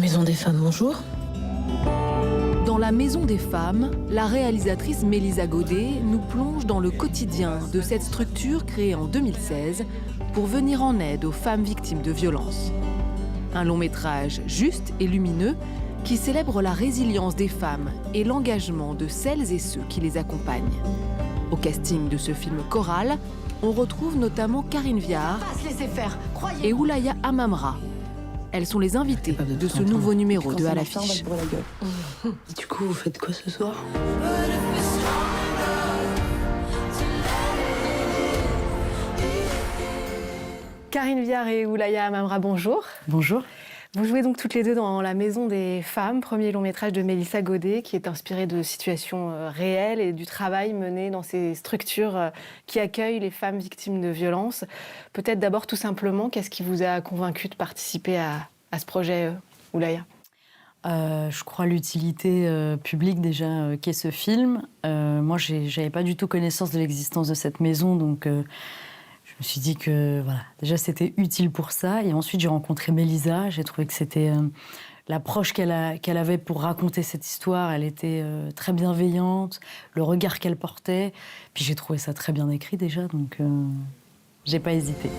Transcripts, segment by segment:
Maison des femmes, bonjour. Dans La Maison des femmes, la réalisatrice Mélisa Godet nous plonge dans le quotidien de cette structure créée en 2016 pour venir en aide aux femmes victimes de violences. Un long métrage juste et lumineux qui célèbre la résilience des femmes et l'engagement de celles et ceux qui les accompagnent. Au casting de ce film choral, on retrouve notamment Karine Viard et Oulaya Amamra. Elles sont les invitées de ce nouveau numéro de À l'affiche. Du coup, vous faites quoi ce soir? Karine Viard et Oulaya Amamra, bonjour. Bonjour. Vous jouez donc toutes les deux dans La Maison des femmes, premier long métrage de Mélisa Godet, qui est inspiré de situations réelles et du travail mené dans ces structures qui accueillent les femmes victimes de violences. Peut-être d'abord, tout simplement, qu'est-ce qui vous a convaincu de participer à ce projet, Oulaya? Je crois l'utilité publique déjà qu'est ce film. Moi, j'avais pas du tout connaissance de l'existence de cette maison, donc je me suis dit que voilà, déjà c'était utile pour ça. Et ensuite, j'ai rencontré Mélisa. J'ai trouvé que c'était l'approche qu'elle avait pour raconter cette histoire. Elle était très bienveillante, le regard qu'elle portait. Puis j'ai trouvé ça très bien écrit déjà, donc j'ai pas hésité.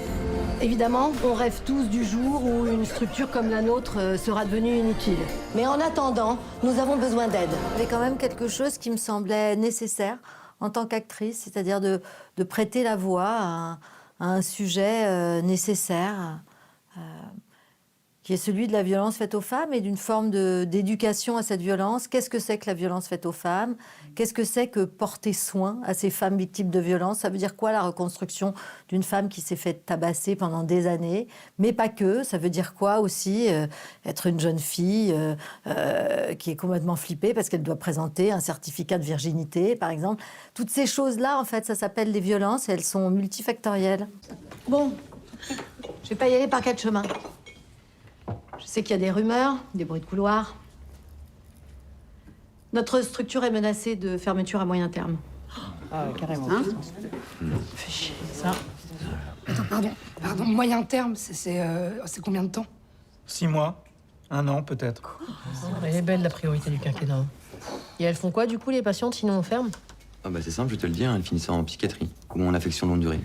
Évidemment, on rêve tous du jour où une structure comme la nôtre sera devenue inutile. Mais en attendant, nous avons besoin d'aide. Il y avait quand même quelque chose qui me semblait nécessaire en tant qu'actrice, c'est-à-dire de prêter la voix à un sujet nécessaire, qui est celui de la violence faite aux femmes et d'une forme d'éducation à cette violence. Qu'est-ce que c'est que la violence faite aux femmes? Qu'est-ce que c'est que porter soin à ces femmes victimes de violence? Ça veut dire quoi la reconstruction d'une femme qui s'est fait tabasser pendant des années? Mais pas que. Ça veut dire quoi aussi être une jeune fille qui est complètement flippée parce qu'elle doit présenter un certificat de virginité, par exemple. Toutes ces choses-là, en fait, ça s'appelle des violences et elles sont multifactorielles. Bon, je vais pas y aller par quatre chemins. Je sais qu'il y a des rumeurs, des bruits de couloir. Notre structure est menacée de fermeture à moyen terme. Ah, carrément. Hein? Fais chier, ça. Attends, pardon, moyen terme, c'est combien de temps? 6 mois, 1 an peut-être. Elle est belle la priorité du quinquennat. Et elles font quoi du coup les patientes, sinon on ferme? Ah bah c'est simple, je te le dis, elles finissent en psychiatrie ou en affection longue durée.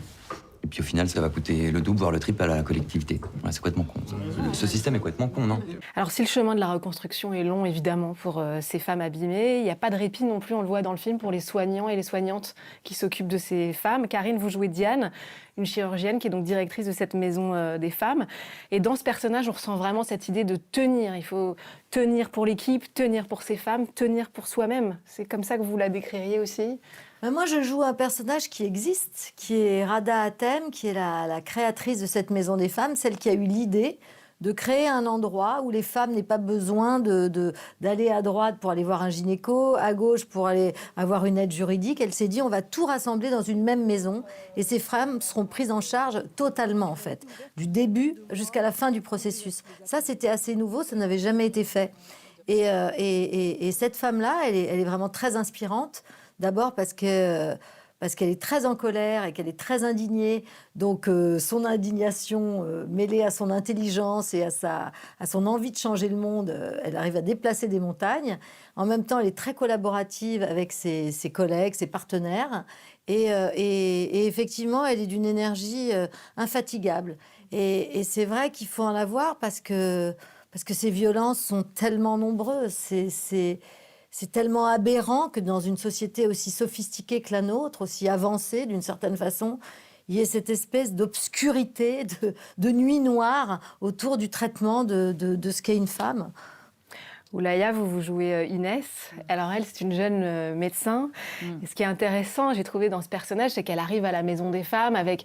Et puis au final, ça va coûter le double, voire le triple à la collectivité. Ouais, c'est complètement con. Ce système est complètement con, non? Alors, si le chemin de la reconstruction est long, évidemment, pour ces femmes abîmées, il n'y a pas de répit non plus, on le voit dans le film, pour les soignants et les soignantes qui s'occupent de ces femmes. Karine, vous jouez Diane, une chirurgienne qui est donc directrice de cette maison des femmes. Et dans ce personnage, on ressent vraiment cette idée de tenir. Il faut tenir pour l'équipe, tenir pour ces femmes, tenir pour soi-même. C'est comme ça que vous la décririez aussi? Moi, je joue un personnage qui existe, qui est Rada Hatem, qui est la créatrice de cette maison des femmes, celle qui a eu l'idée de créer un endroit où les femmes n'aient pas besoin d'aller à droite pour aller voir un gynéco, à gauche pour aller avoir une aide juridique. Elle s'est dit, on va tout rassembler dans une même maison et ces femmes seront prises en charge totalement, en fait, du début jusqu'à la fin du processus. Ça, c'était assez nouveau, ça n'avait jamais été fait. Et cette femme-là, elle est vraiment très inspirante. D'abord parce qu'elle est très en colère et qu'elle est très indignée. Donc son indignation mêlée à son intelligence et à son envie de changer le monde, elle arrive à déplacer des montagnes. En même temps, elle est très collaborative avec ses collègues, ses partenaires. Et effectivement, elle est d'une énergie infatigable. Et c'est vrai qu'il faut en avoir parce que ces violences sont tellement nombreuses. C'est tellement aberrant que dans une société aussi sophistiquée que la nôtre, aussi avancée d'une certaine façon, il y ait cette espèce d'obscurité, de nuit noire autour du traitement de ce qu'est une femme. Oulaya, vous jouez Inès. Alors elle, c'est une jeune médecin. Et ce qui est intéressant, j'ai trouvé dans ce personnage, c'est qu'elle arrive à la maison des femmes avec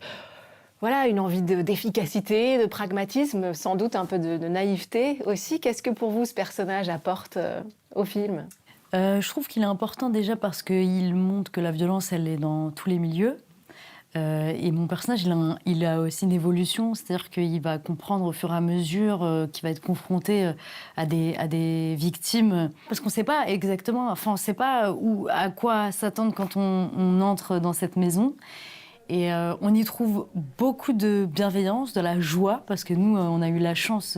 une envie d'efficacité, de pragmatisme, sans doute un peu de naïveté aussi. Qu'est-ce que pour vous ce personnage apporte au film ? Je trouve qu'il est important déjà parce qu'il montre que la violence, elle est dans tous les milieux. Et mon personnage, il a aussi une évolution, c'est-à-dire qu'il va comprendre au fur et à mesure qu'il va être confronté à des victimes. Parce qu'on ne sait pas exactement, on ne sait pas à quoi s'attendre quand on entre dans cette maison. Et on y trouve beaucoup de bienveillance, de la joie, parce que nous, on a eu la chance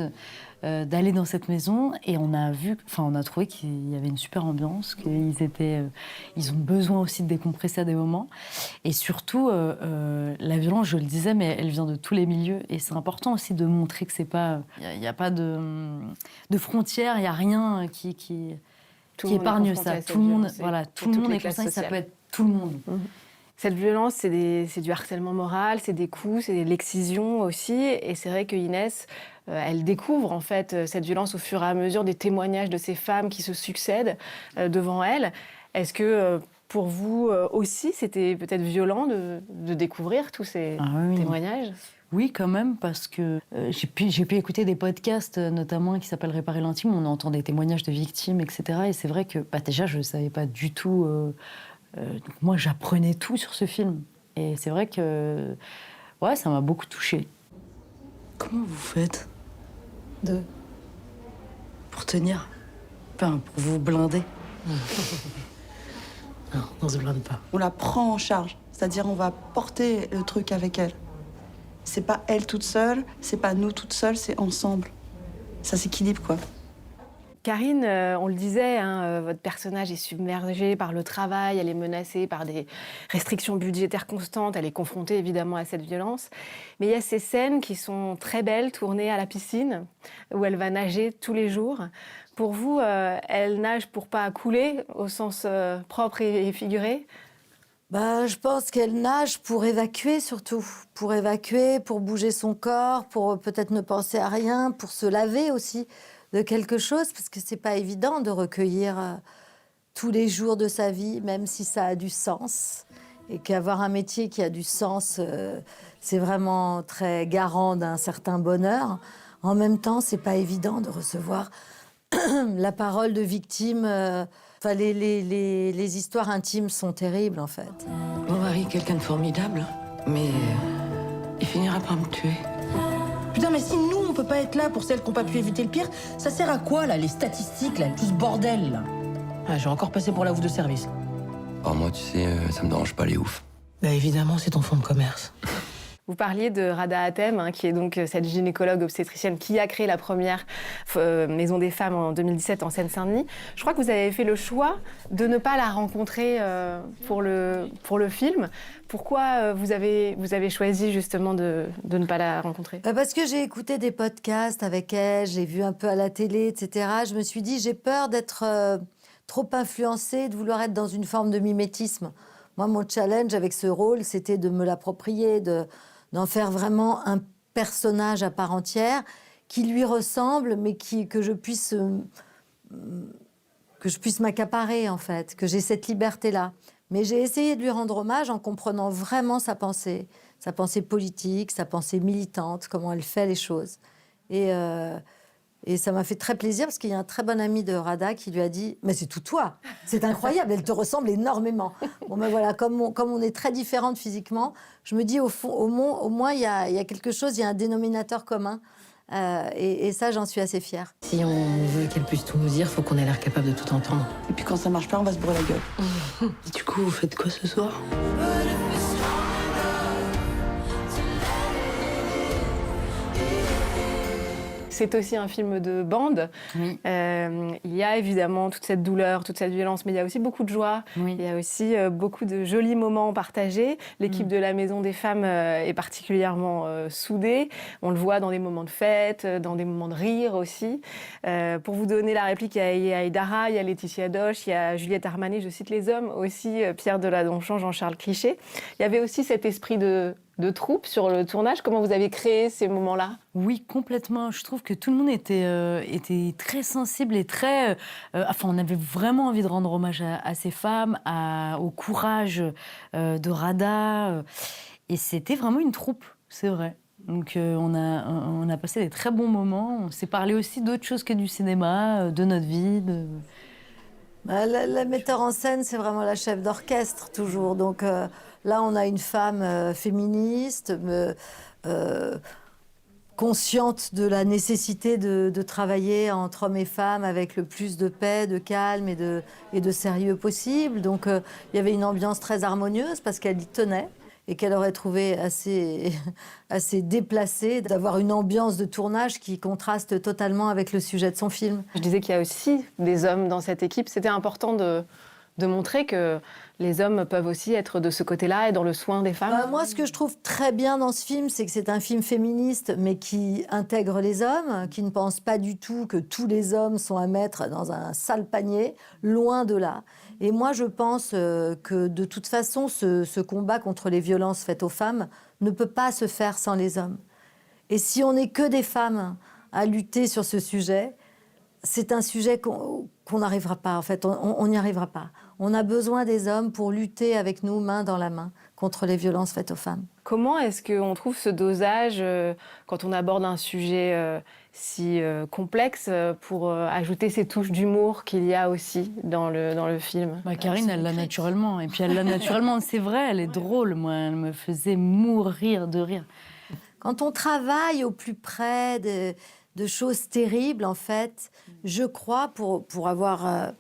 d'aller dans cette maison et on a trouvé qu'il y avait une super ambiance, ils ont besoin aussi de décompresser à des moments. Et surtout, la violence, je le disais, mais elle vient de tous les milieux. Et c'est important aussi de montrer que c'est pas, il n'y a pas de frontières, il n'y a rien qui épargne ça. Tout le monde, voilà, tout le monde est concerné. Ça peut être tout le monde. Cette violence, c'est du harcèlement moral, c'est des coups, c'est de l'excision aussi. Et c'est vrai que Inès, elle découvre en fait cette violence au fur et à mesure des témoignages de ces femmes qui se succèdent devant elle. Est-ce que pour vous aussi, c'était peut-être violent de découvrir tous ces témoignages ? Oui, quand même, parce que j'ai pu écouter des podcasts, notamment qui s'appellent Réparer l'intime, où on entend des témoignages de victimes, etc. Et c'est vrai que déjà, je ne savais pas du tout... donc moi, j'apprenais tout sur ce film. Et c'est vrai que ça m'a beaucoup touchée. Comment vous faites pour tenir? Enfin, pour vous blinder? Non, on se blinde pas. On la prend en charge, c'est-à-dire on va porter le truc avec elle. C'est pas elle toute seule, c'est pas nous toutes seules, c'est ensemble. Ça s'équilibre, quoi. Karine, on le disait, votre personnage est submergé par le travail, elle est menacée par des restrictions budgétaires constantes, elle est confrontée évidemment à cette violence. Mais il y a ces scènes qui sont très belles, tournées à la piscine, où elle va nager tous les jours. Pour vous, elle nage pour pas couler, au sens propre et figuré ? Je pense qu'elle nage pour évacuer surtout, pour bouger son corps, pour peut-être ne penser à rien, pour se laver aussi de quelque chose, parce que c'est pas évident de recueillir tous les jours de sa vie, même si ça a du sens, et qu'avoir un métier qui a du sens, c'est vraiment très garant d'un certain bonheur. En même temps, c'est pas évident de recevoir la parole de victime. Les histoires intimes sont terribles, en fait. Mon mari est quelqu'un de formidable, mais il finira par me tuer. Putain, mais si nous, on peut pas être là pour celles qui n'ont pas pu éviter le pire, ça sert à quoi, là, les statistiques, là, tout ce bordel, là? Je vais encore passer pour la ouf de service. Oh, moi, tu sais, ça me dérange pas les oufs. Évidemment, c'est ton fonds de commerce. Vous parliez de Rada Hatem, qui est donc cette gynécologue obstétricienne qui a créé la première Maison des Femmes en 2017 en Seine-Saint-Denis. Je crois que vous avez fait le choix de ne pas la rencontrer pour le film. Pourquoi vous avez choisi justement de ne pas la rencontrer ? Parce que j'ai écouté des podcasts avec elle, j'ai vu un peu à la télé, etc. Je me suis dit, j'ai peur d'être trop influencée, de vouloir être dans une forme de mimétisme. Moi, mon challenge avec ce rôle, c'était de me l'approprier, d'en faire vraiment un personnage à part entière qui lui ressemble, mais que je puisse m'accaparer, en fait, que j'ai cette liberté-là. Mais j'ai essayé de lui rendre hommage en comprenant vraiment sa pensée politique, sa pensée militante, comment elle fait les choses. Et ça m'a fait très plaisir parce qu'il y a un très bon ami de Rada qui lui a dit « Mais c'est tout toi, c'est incroyable, elle te ressemble énormément. » Bon ben voilà, comme on est très différentes physiquement, je me dis au moins il y a quelque chose, il y a un dénominateur commun. Et ça, j'en suis assez fière. Si on veut qu'elle puisse tout nous dire, faut qu'on ait l'air capable de tout entendre. Et puis quand ça marche pas, on va se brûler la gueule. Du coup, vous faites quoi ce soir ? C'est aussi un film de bande. Oui. Il y a évidemment toute cette douleur, toute cette violence, mais il y a aussi beaucoup de joie. Oui. Il y a aussi beaucoup de jolis moments partagés. L'équipe de la Maison des Femmes est particulièrement soudée. On le voit dans des moments de fête, dans des moments de rire aussi. Pour vous donner la réplique, il y a Aïdara, il y a Laetitia Doche, il y a Juliette Armanet, je cite les hommes, aussi Pierre Deladonchamp, Jean-Charles Cliché. Il y avait aussi cet esprit de troupe sur le tournage. Comment vous avez créé ces moments-là ? Oui, complètement. Je trouve que tout le monde était très sensible et très... on avait vraiment envie de rendre hommage à ces femmes, au courage de Rada. Et c'était vraiment une troupe, c'est vrai. Donc on a passé des très bons moments. On s'est parlé aussi d'autres choses que du cinéma, de notre vie, La metteur en scène, c'est vraiment la chef d'orchestre, toujours. Donc là, on a une femme féministe, consciente de la nécessité de travailler entre hommes et femmes avec le plus de paix, de calme et de sérieux possible. Donc il y avait une ambiance très harmonieuse parce qu'elle y tenait. et qu'elle aurait trouvé assez, assez déplacé d'avoir une ambiance de tournage qui contraste totalement avec le sujet de son film. Je disais qu'il y a aussi des hommes dans cette équipe. C'était important de montrer que les hommes peuvent aussi être de ce côté-là et dans le soin des femmes. Moi, ce que je trouve très bien dans ce film, c'est que c'est un film féministe, mais qui intègre les hommes, qui ne pense pas du tout que tous les hommes sont à mettre dans un sale panier, loin de là. Et moi, je pense que de toute façon, ce combat contre les violences faites aux femmes ne peut pas se faire sans les hommes. Et si on n'est que des femmes à lutter sur ce sujet, c'est un sujet qu'on n'arrivera pas, en fait, on n'y arrivera pas. On a besoin des hommes pour lutter avec nous, main dans la main, contre les violences faites aux femmes. Comment est-ce qu'on trouve ce dosage quand on aborde un sujet si complexe pour ajouter ces touches d'humour qu'il y a aussi dans le film? Karine, elle l'a naturellement. Et puis elle l'a naturellement, c'est vrai, elle est drôle. Moi, elle me faisait mourir de rire. Quand on travaille au plus près de choses terribles, en fait, je crois, pour avoir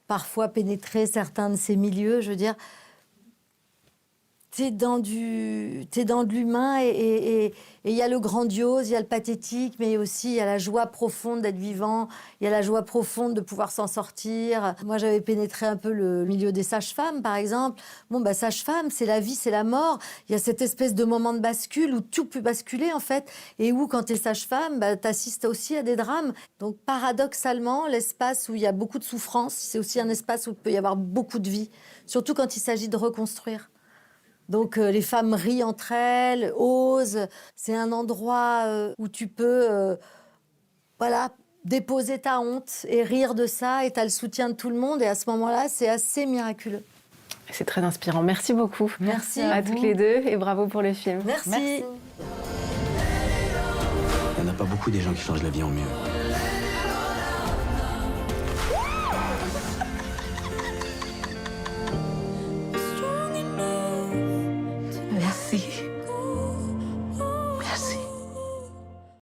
parfois pénétré certains de ces milieux, je veux dire, t'es dans de l'humain et il y a le grandiose, il y a le pathétique, mais aussi il y a la joie profonde d'être vivant, il y a la joie profonde de pouvoir s'en sortir. Moi, j'avais pénétré un peu le milieu des sages-femmes, par exemple. Bon, sage-femme, c'est la vie, c'est la mort. Il y a cette espèce de moment de bascule où tout peut basculer, en fait, et où, quand t'es sage-femme, t'assistes aussi à des drames. Donc, paradoxalement, l'espace où il y a beaucoup de souffrance, c'est aussi un espace où il peut y avoir beaucoup de vie, surtout quand il s'agit de reconstruire. Donc les femmes rient entre elles, osent. C'est un endroit où tu peux déposer ta honte et rire de ça, et tu as le soutien de tout le monde. Et à ce moment-là, c'est assez miraculeux. C'est très inspirant. Merci beaucoup. Merci à toutes les deux et bravo pour le film. Merci. Il n'y en a pas beaucoup des gens qui changent la vie en mieux.